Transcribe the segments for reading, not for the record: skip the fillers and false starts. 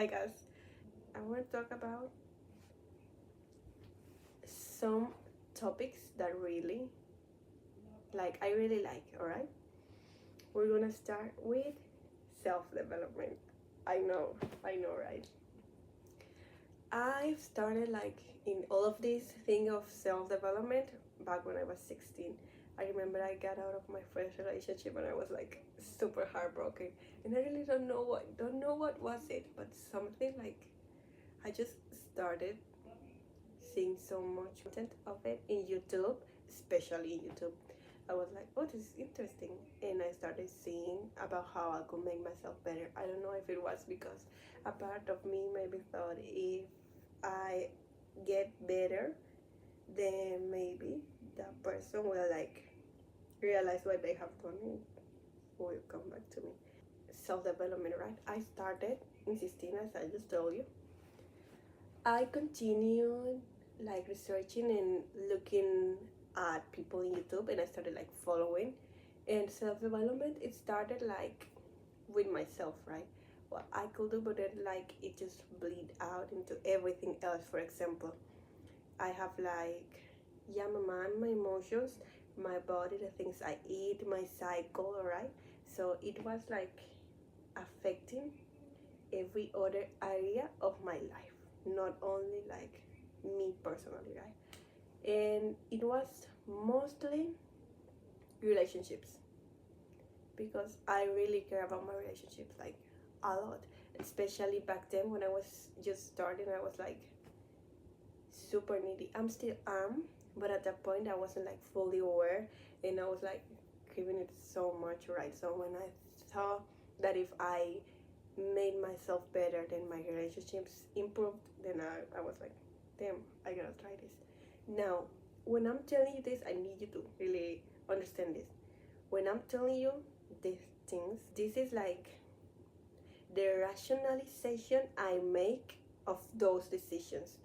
Hi guys, I want to talk about some topics that I really like, alright? We're gonna start with self-development. I know, right? I started in all of this thing of self-development back when I was 16. I remember I got out of my first relationship and I was like super heartbroken, and I really don't know what was it, but something like I just started seeing so much content of it in YouTube, especially in YouTube. I was like, oh, this is interesting. And I started seeing about how I could make myself better. I don't know if it was because a part of me maybe thought if I get better, then maybe that person will realize what they have done and will come back to me. Self-development, right? I started in 16, as I just told you. I continued researching and looking at people in YouTube, and I started following. And self-development, it started with myself, right? What I could do, but then it just bleed out into everything else. For example, I have yeah, my mind, my emotions, my body, the things I eat, my cycle, alright? So it was affecting every other area of my life, not only me personally, right? And it was mostly relationships, because I really care about my relationships a lot, especially back then when I was just starting. I was super needy. I'm still am, but at that point I wasn't fully aware, and I was giving it so much, right? So when I saw that if I made myself better, then my relationships improved, then I was like, damn, I gotta try this. Now, when I'm telling you this, I need you to really understand this. When I'm telling you these things, this is the rationalization I make of those decisions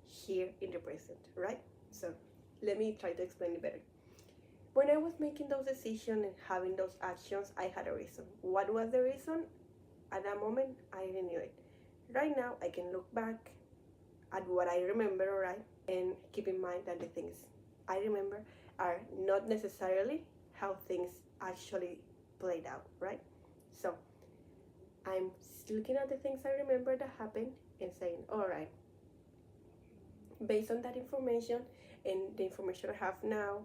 here in the present, right? So let me try to explain it better. When I was making those decisions and having those actions, I had a reason. What was the reason? At that moment, I didn't know it. Right now, I can look back at what I remember, right? And keep in mind that the things I remember are not necessarily how things actually played out, right? So I'm looking at the things I remember that happened and saying, all right, based on that information and the information I have now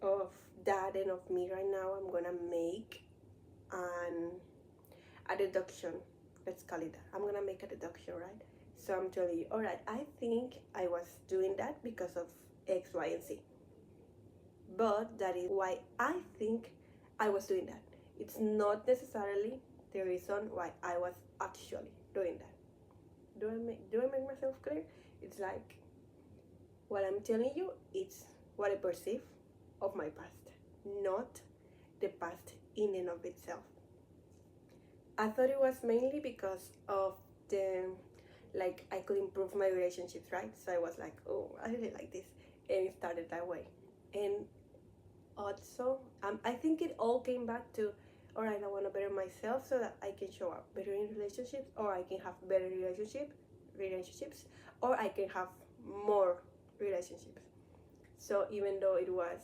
of that and of me right now, I'm gonna make a deduction. Let's call it that. I'm gonna make a deduction, right? So I'm telling you, all right, I think I was doing that because of X, Y, and Z. But that is why I think I was doing that. It's not necessarily the reason why I was actually doing that. Do I make myself clear? It's what I'm telling you, it's what I perceive of my past, not the past in and of itself. I thought it was mainly because of the I could improve my relationships, right? So I was like, oh, I really like this, and it started that way. And also, I think it all came back to, all right, I want to better myself so that I can show up better in relationships, or I can have better relationships, or I can have more relationships. So even though it was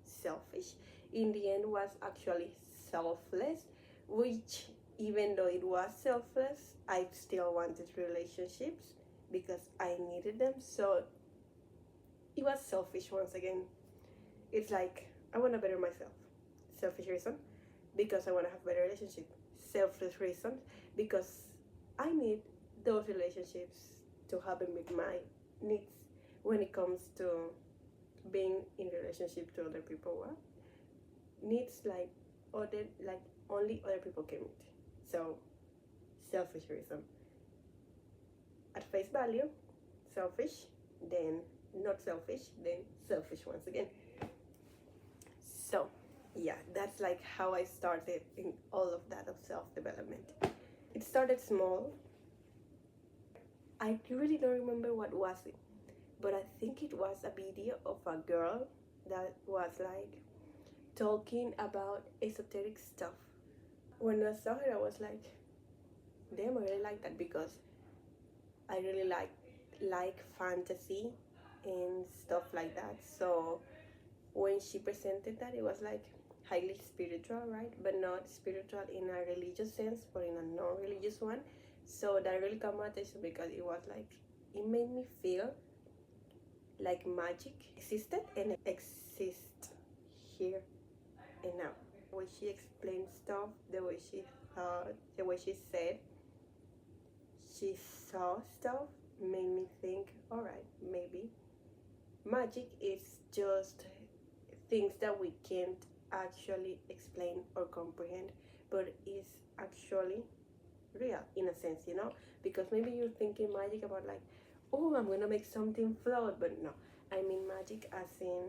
selfish, in the end was actually selfless, which even though it was selfless, I still wanted relationships because I needed them. So it was selfish once again. It's I want to better myself. Selfish reason, because I want to have better relationship. Selfless reason, because I need those relationships to happen with my needs when it comes to being in relationship to other people. Well, needs only other people can meet. So selfish reason. At face value, selfish, then not selfish, then selfish once again. So yeah, that's how I started in all of that of self-development. It started small. I really don't remember what was it, but I think it was a video of a girl that was talking about esoteric stuff. When I saw her, I was like, damn, I really like that, because I really like fantasy and stuff like that. So when she presented that, it was like highly spiritual, right? But not spiritual in a religious sense, but in a non-religious one. So that really caught my attention, because it was like, it made me feel like magic existed and exists here and now. The way she explained stuff, the way she thought, the way she said she saw stuff, made me think, all right, maybe magic is just things that we can't actually explain or comprehend, but is actually real in a sense, because maybe you're thinking magic about like, oh, I'm gonna make something float, but no, I mean magic as in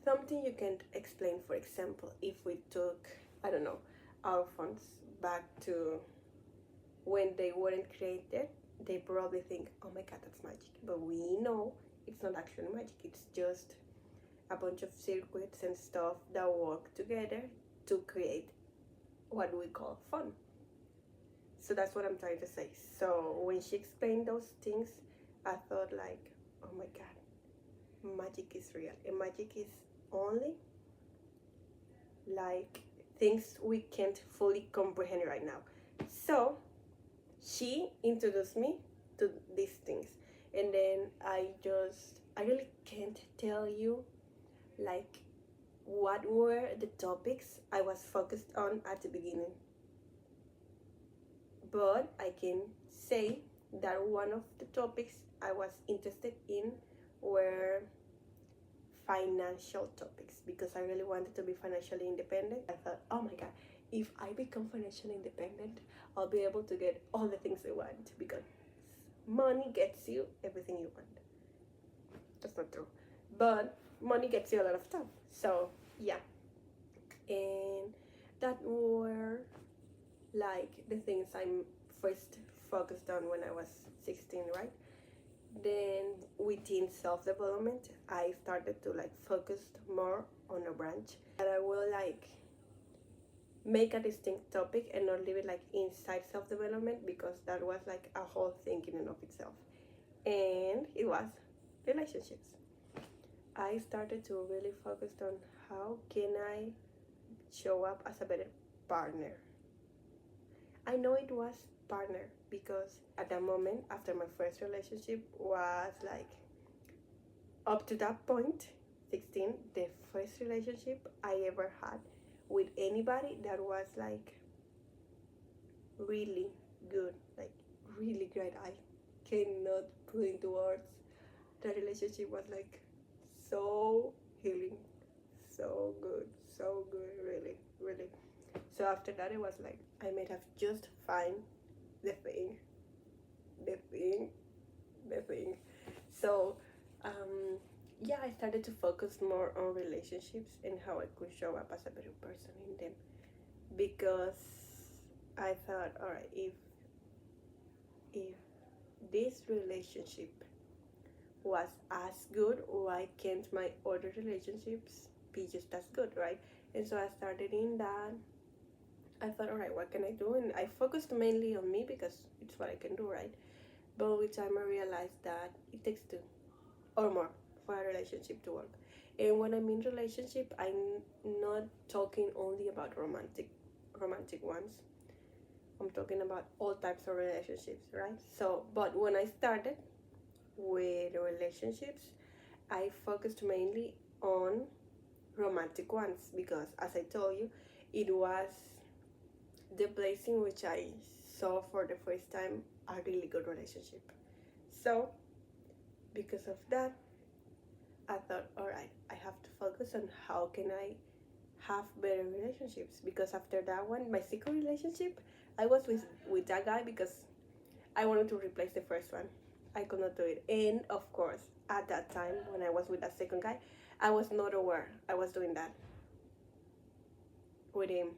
something you can't explain. For example, if we took, I don't know, our phones back to when they weren't created, they probably think, oh my god, that's magic. But we know it's not actually magic, it's just a bunch of circuits and stuff that work together to create what we call fun. So that's what I'm trying to say. So when she explained those things, I thought like, oh my god, magic is real. And magic is only like things we can't fully comprehend right now. So she introduced me to these things, and then I really can't tell you like what were the topics I was focused on at the beginning, but I can say that one of the topics I was interested in were financial topics, because I really wanted to be financially independent. I thought, oh my god, if I become financially independent, I'll be able to get all the things I want, because money gets you everything you want. That's not true, but money gets you a lot of stuff. So yeah, and that were like the things I'm first focused on when I was 16, right? Then within self-development, I started to like focus more on a branch that I will like make a distinct topic and not leave it like inside self-development, because that was like a whole thing in and of itself, and it was relationships. I started to really focus on how can I show up as a better partner. I know it was partner because at that moment, after my first relationship was like, up to that point, 16, the first relationship I ever had with anybody that was like really good, like really great. I cannot put into words. The relationship was like so healing, so good, really, really. So after that, it was like I might have just find the thing, the thing, the thing. So, yeah, I started to focus more on relationships and how I could show up as a better person in them, because I thought, all right, if this relationship was as good, why can't my other relationships be just as good, right? And so I started in that. I thought, all right, what can I do? And I focused mainly on me because it's what I can do, right? But with time, I realized that it takes two or more for a relationship to work. And when I mean relationship, I'm not talking only about romantic ones. I'm talking about all types of relationships, right? So, but when I started with relationships, I focused mainly on romantic ones, because as I told you, it was the place in which I saw for the first time a really good relationship. So because of that, I thought, all right, I have to focus on how can I have better relationships, because after that one, my second relationship, I was with that guy because I wanted to replace the first one. I could not do it. And of course, at that time when I was with that second guy, I was not aware I was doing that with him.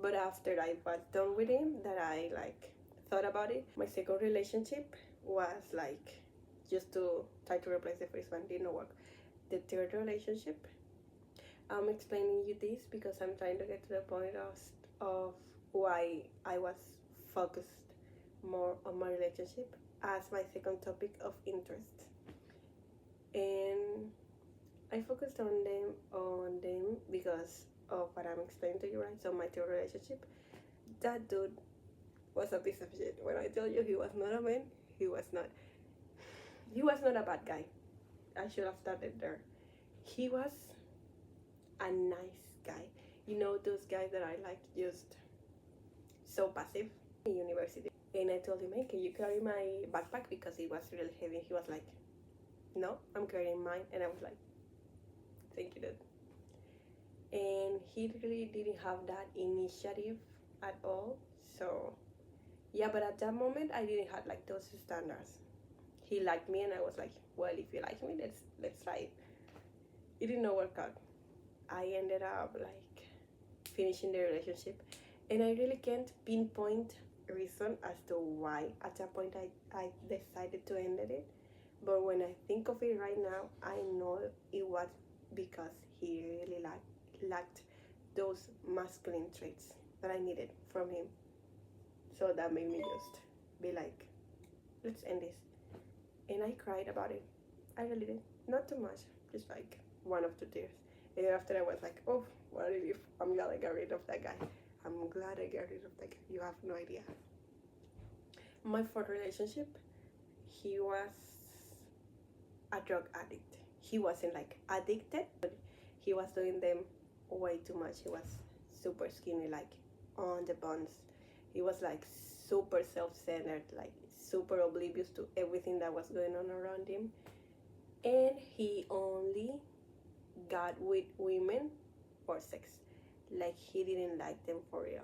But after I was done with him, that I like thought about it, my second relationship was like just to try to replace the first one, didn't work. The third relationship, I'm explaining you this because I'm trying to get to the point of why I was focused more on my relationship as my second topic of interest. And I focused on them because of what I'm explaining to you, right? So my third relationship, that dude was a piece of shit. When I tell you he was not a man, he was not. He was not a bad guy. I should have started there. He was a nice guy. You know those guys that are like just so passive in university. And I told him, hey, can you carry my backpack because it was really heavy? He was like, no, I'm carrying mine. And I was like, thank you, dude. And he really didn't have that initiative at all. So yeah, but at that moment I didn't have like those standards. He liked me and I was like, well, if you like me, let's try it. It did not work out. I ended up like finishing the relationship, and I really can't pinpoint a reason as to why at that point I decided to end it. But when I think of it right now, I know it was because he really lacked those masculine traits that I needed from him. So that made me just be like, let's end this. And I cried about it. I really did. Not too much, just like one or two tears. And then after I was like, oh, what a relief. I'm glad I got rid of that guy. I'm glad I got rid of that guy. You have no idea. My fourth relationship, he was a drug addict. He wasn't like addicted, but he was doing them way too much. He was super skinny, like on the buns. He was like super self-centered, like super oblivious to everything that was going on around him. And he only got with women for sex. Like he didn't like them for real.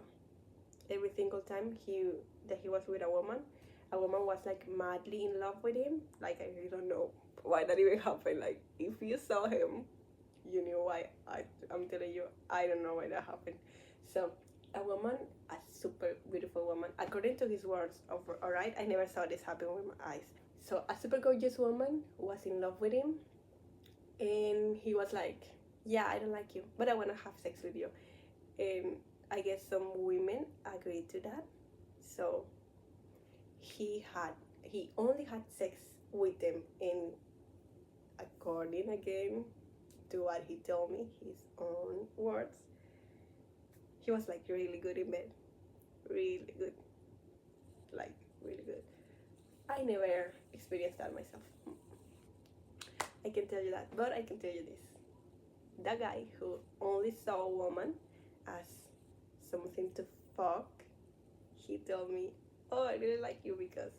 Every single time he was with a woman was like madly in love with him. Like I really don't know why that even happened. Like if you saw him, you knew why. I'm telling you, I don't know why that happened. So a woman, a super beautiful woman, according to his words, alright, I never saw this happen with my eyes. So a super gorgeous woman was in love with him, and he was like, yeah, I don't like you, but I want to have sex with you. And I guess some women agreed to that. So he only had sex with them, and according again to what he told me, his own words, he was like really good in bed. Really good. Like really good. I never experienced that myself. I can tell you that, but I can tell you this. That guy who only saw a woman as something to fuck, he told me, oh, I really like you because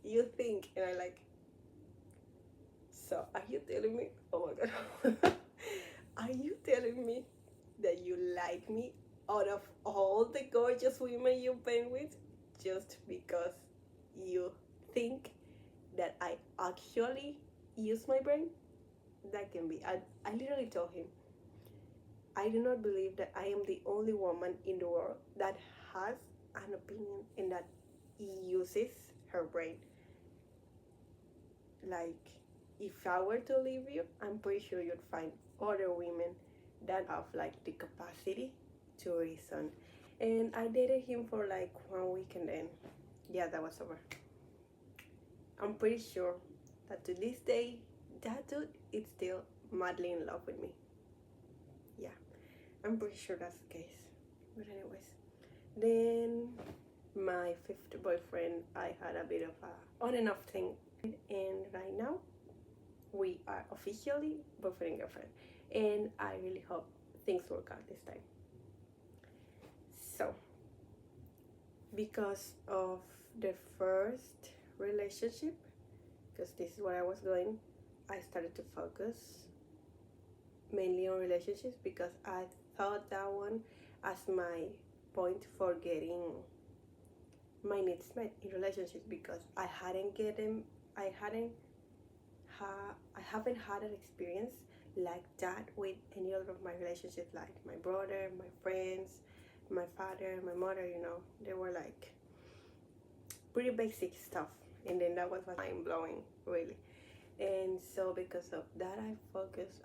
you think, and I like, so are you telling me, oh my god, are you telling me that you like me out of all the gorgeous women you've been with just because you think that I actually use my brain? That can be. I literally told him, I do not believe that I am the only woman in the world that has an opinion and that uses her brain. Like, if I were to leave you, I'm pretty sure you'd find other women that have like the capacity to reason. And I dated him for like 1 week, and then yeah, that was over. I'm pretty sure that to this day, that dude is still madly in love with me. Yeah, I'm pretty sure that's the case. But anyways, then my fifth boyfriend, I had a bit of a on and off thing, and right now we are officially boyfriend and girlfriend, and I really hope things work out this time. So because of the first relationship, because this is where I was going, I started to focus mainly on relationships because I thought that one as my point for getting my needs met in relationships, because I haven't had an experience like that with any other of my relationships, like my brother, my friends, my father, my mother. They were like pretty basic stuff, and then that was mind-blowing, really. And so because of that,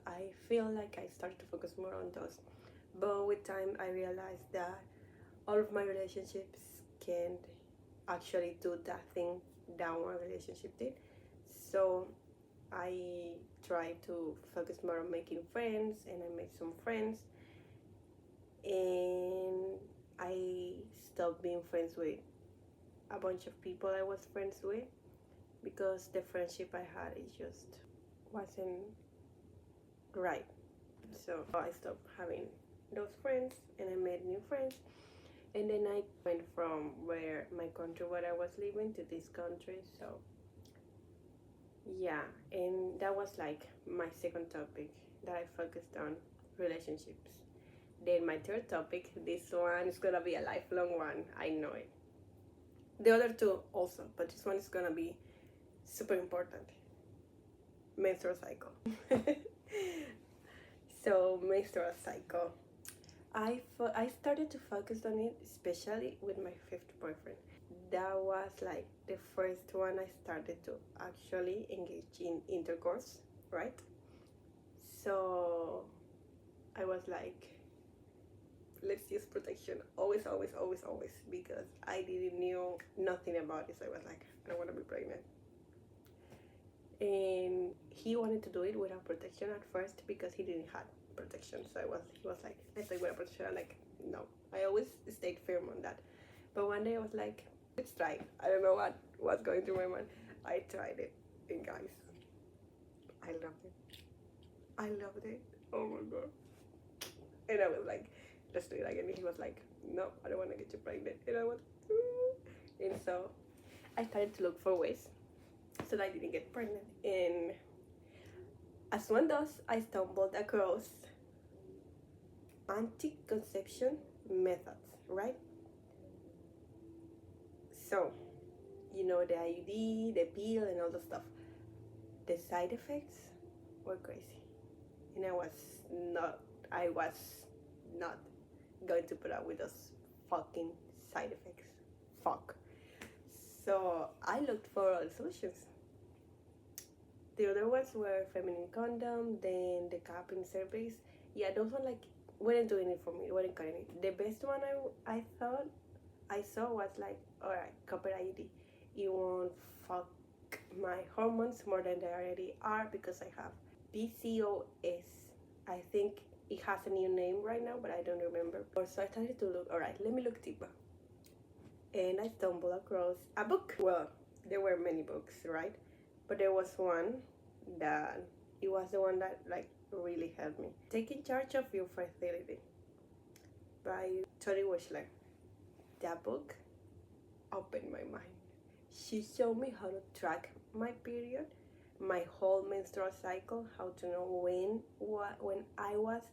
I feel like I started to focus more on those. But with time I realized that all of my relationships can't actually do that thing that one relationship did. So I try to focus more on making friends, and I made some friends, and I stopped being friends with a bunch of people I was friends with because the friendship I had it just wasn't right. So I stopped having those friends and I made new friends. And then I went from where my country where I was living to this country. So yeah, and that was like my second topic that I focused on, relationships. Then my third topic, this one is gonna be a lifelong one. I know it. The other two also, but this one is gonna be super important. Menstrual cycle. So menstrual cycle. I started to focus on it, especially with my fifth boyfriend. That was like the first one I started to actually engage in intercourse, right? So I was like, let's use protection always, always, always, always, because I didn't knew nothing about it. So I was like, I don't want to be pregnant. And he wanted to do it without protection at first because he didn't have protection. So he was like, let's do it without protection. I'm like, no. I always stayed firm on that. But one day I was like, let's try it. I don't know what was going through my mind. I tried it, and guys, I loved it. I loved it. Oh my god. And I was like, let's do it again. And he was like, no, I don't want to get you pregnant. And I was, and so I started to look for ways so that I didn't get pregnant. And as one does, I stumbled across anti-conception methods, right? So, you know, the IUD, the pill, and all the stuff. The side effects were crazy. And I was not going to put up with those fucking side effects. Fuck. So I looked for all solutions. The other ones were feminine condom, then the cupping surveys. Yeah, those one like weren't doing it for me, weren't cutting it. The best one I thought I saw was like, alright, copper IUD. It won't fuck my hormones more than they already are because I have PCOS. I think it has a new name right now, but I don't remember. So I started to look, alright, let me look deeper. And I stumbled across a book. Well, there were many books, right? But there was one that it was the one that like really helped me. Taking Charge of Your Fertility by Tori Wishler. That book opened my mind. She showed me how to track my period, my whole menstrual cycle, how to know when I was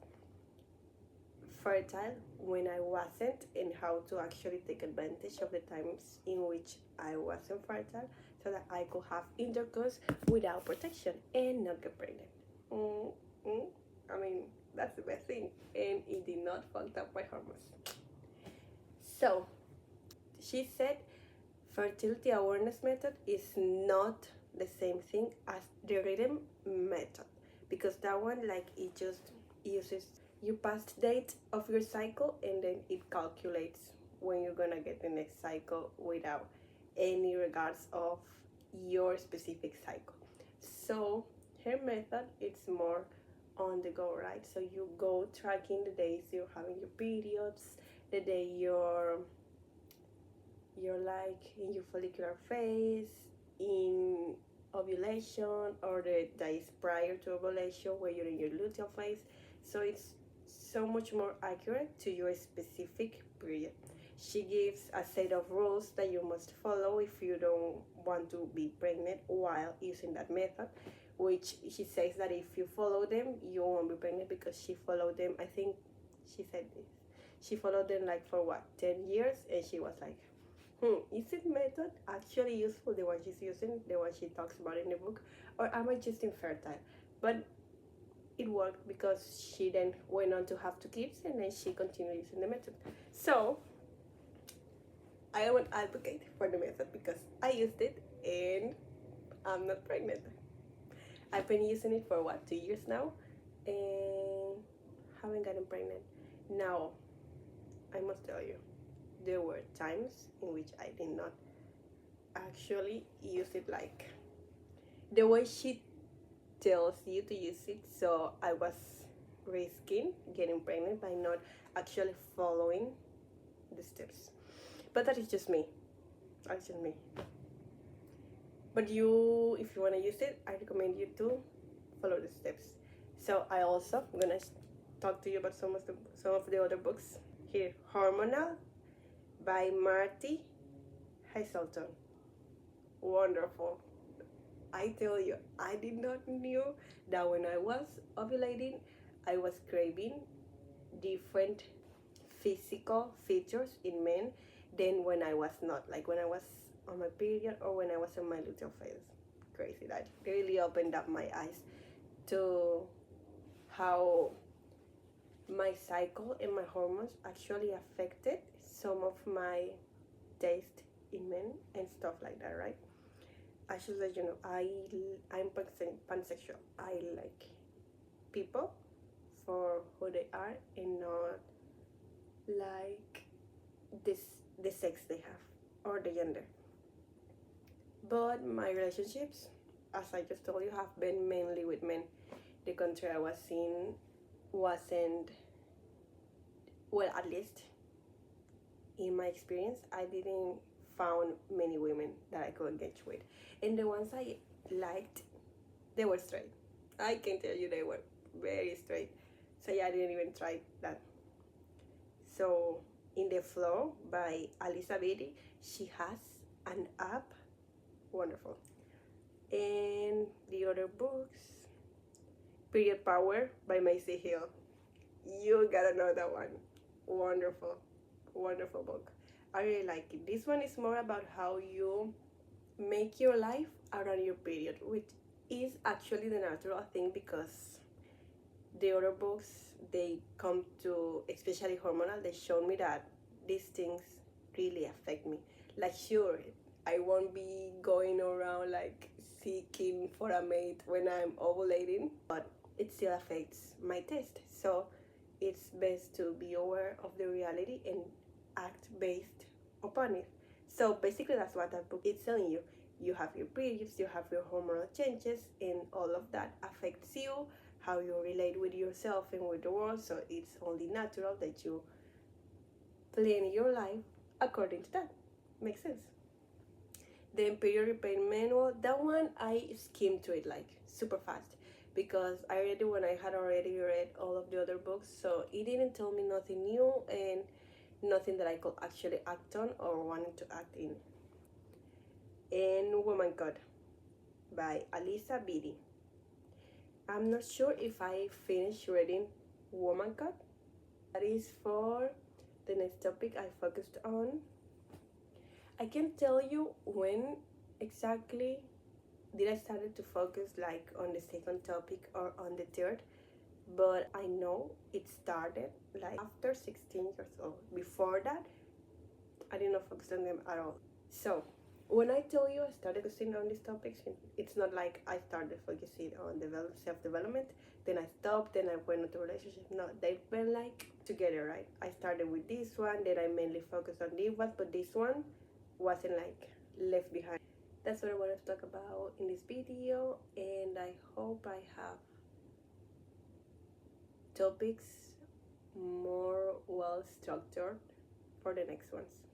fertile, when I wasn't, and how to actually take advantage of the times in which I wasn't fertile so that I could have intercourse without protection and not get pregnant. I mean, that's the best thing, and it did not fuck up my hormones. So she said fertility awareness method is not the same thing as the rhythm method, because that one like it just uses your past date of your cycle and then it calculates when you're gonna get the next cycle without any regards of your specific cycle. So her method it's more on the go, right? So you go tracking the days you're having your periods, the day you're like in your follicular phase, in ovulation, or the days prior to ovulation where you're in your luteal phase. So it's so much more accurate to your specific period. She gives a set of rules that you must follow if you don't want to be pregnant while using that method, which she says that if you follow them you won't be pregnant, because she followed them, I think she said this, she followed them like for what, 10 years, and she was like, is this method actually useful, the one she's using, the one she talks about in the book, or am I just infertile? But it worked because she then went on to have 2 kids and then she continued using the method. So I am an advocate for the method because I used it and I'm not pregnant. I've been using it for what, 2 years now, and haven't gotten pregnant. Now, I must tell you, there were times in which I did not actually use it like the way she tells you to use it. So I was risking getting pregnant by not actually following the steps. But that is just me. That's just me. But you, if you want to use it, I recommend you to follow the steps. So I also gonna talk to you about some of the other books here. Hormonal by Marty Hazelton. Wonderful. I tell you, I did not knew that when I was ovulating, I was craving different physical features in men than when I was not. Like when I was on my period or when I was on my luteal phase. Crazy. That really opened up my eyes to how my cycle and my hormones actually affected some of my taste in men and stuff like that, right? I should let you know, I'm pansexual. I like people for who they are and not like the sex they have or the gender. But my relationships, as I just told you, have been mainly with men. The country I was in wasn't, well, at least in my experience, I didn't found many women that I could engage with, and the ones I liked, they were straight. I can tell you they were very straight. So yeah, I didn't even try that. So in the Flow by Alisa, she has an app, wonderful. And the other books, Period Power by Macy Hill. You gotta know that one. Wonderful, wonderful book. I really like it. This one is more about how you make your life around your period, which is actually the natural thing, because the other books, they come to, especially hormonal, they showed me that these things really affect me. Like, sure, I won't be going around like seeking for a mate when I'm ovulating, but it still affects my taste. So it's best to be aware of the reality and act based upon it. So basically that's what that book is telling you. You have your periods, you have your hormonal changes, and all of that affects you, how you relate with yourself and with the world. So it's only natural that you plan your life according to that. Makes sense. The period repair manual, that one I skimmed through it like super fast, because I read it when I had already read all of the other books, so it didn't tell me nothing new and nothing that I could actually act on or wanted to act in. And Woman God by Alisa, Vitti. I'm not sure if I finished reading Woman God. That is for the next topic I focused on. I can't tell you when exactly did I started to focus like on the second topic or on the third, but I know it started like after 16 years old. Before that, I did not focus on them at all. So when I tell you I started focusing on these topics, it's not like I started focusing on self-development, then I stopped, then I went into relationship. No, they've been like together, right? I started with this one, then I mainly focused on this one, but this one wasn't like left behind. That's what I wanted to talk about in this video, and I hope I have topics more well structured for the next ones.